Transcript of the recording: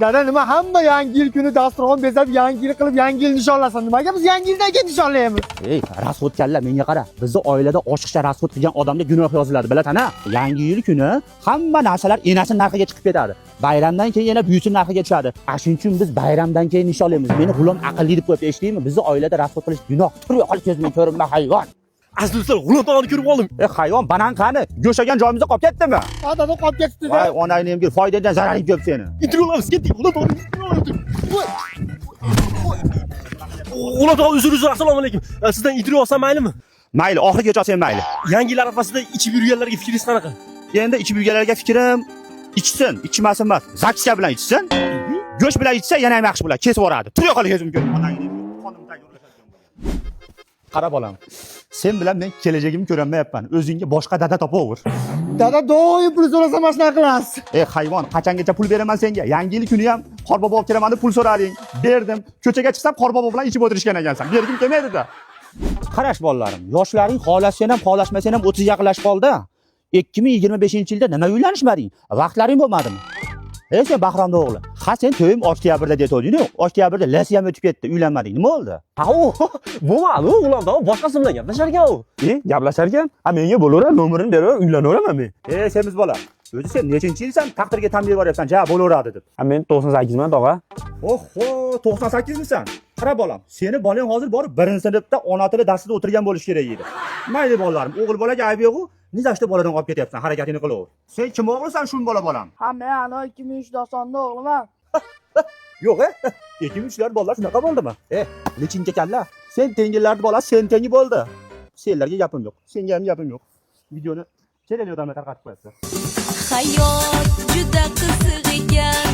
Dada nima hamma yangi yil kuni dasturxon bezab yangi yil qilib yangi yil nishonlasin. Nimaga biz yangi yildan keyin nishonlaymiz? Ey, rasxodkallar menga qara. Bizni oilada oshiqcha rasxod qilgan odamga gunoh yoziladi, bilasana? Yangi yil kuni hamma narsalar enasi narxiga chiqib ketadi. Bayramdan keyin yana buyusi narxiga tushadi. Shuning uchun biz bayramdan keyin nishonlaymiz. Meni g'ulom aqlli deb qo'yib eshitdingmi? Bizni oilada rasxod qilish gunoh. Tur yo'qol ko'zimga ko'rinma hayvon. Azizlar, g'ulom tog'ani ko'rib oldim. Hayvon, banan qani? Go'shagan joyimizda qolib ketdimi? Ha, dada qolib ketdi. Voy, onangni emgir, foydadan zararing ko'p seni. Intervyularimiz ketdik. G'ulom tog'ani. G'ulom tog'a uzr, assalomu alaykum. Sizdan intervyu olsam maylimi? Mayli, oxirigacha olsang mayli. Yangi yil arafasida ichib yurganlarga fikringiz qanaqa? Endi ichib yurganlarga fikrim ichsin, ichmasin emas. Zakska bilan ichsin. Go'sht bilan ichsa yana ham yaxshi bo'ladi. Kesib yuboradi. Tur yo'qol ko'zim ko'rib. Onangni qonimdagi urashadigan. Qara bolam. Sen bilan men kelajagimni ko'rolmayapman. O'zingga boshqa dada topaver. Dada doim pul so'rasa mana shunaqa qilasiz. Ey hayvon, qachongacha pul beraman senga? Yangi yil kuni ham Qorbobo olib kelaman deb pul so'rading. Berdim. Ko'chaga chiqsam Qorbobo bilan ichib o'tirishgan ekansan. Bergim kelmaydi-da. Qarash bolalarim, yoshlaring xohlashsan ham, xohlashmasan ham 30 yaqinlashib qoldi. 2025-yilda nima uylanishmading? Vaqtlaring bo'lmadimi? Ey sen Bahramda o'g'li. Ha sen to'yim oktyabrda deto'ding-ku. Oktyabrda lasi ham o'tib ketdi, uylanmading. Nima bo'ldi? Ha, bo'lmadi, g'ulom tog'a boshqasi bilan gaplashar ekan u. Gaplashar ekan? Ha menga bo'laveradi, nomerini beraver, uylanaverman men. Ey semiz bola. O'zi sen nechinchi yilsan taqdirga tan berib yuryapsan? Ja, bo'laveradi deb. Ha men 98 man tog'a. Oho, 98 misan? Qara bolam, seni bolang hozir borib 1-sinfda ona tili darsida o'tirgan bo'lish kerak edi. Mayli bolalarim, o'g'il bolaga ayb yo'q-ku. Nizashda boladan qolib ketyapsan, harakatini qilaver. Sen kim o'g'ilsan shun bola bolam? Ha, men ana 2003 dostonda o'g'liman. Yo'q, 2003lar bolalar shunaqa bo'ldimi? Lichinga kalla. Sen tengillarni bolasi sen tengi bo'ldi. Senlarga gapim yo'q. Senga ham gapim yo'q. Videoni kerakli odamga tarqatib qo'yapsiz. Hayot juda qiziq ekan,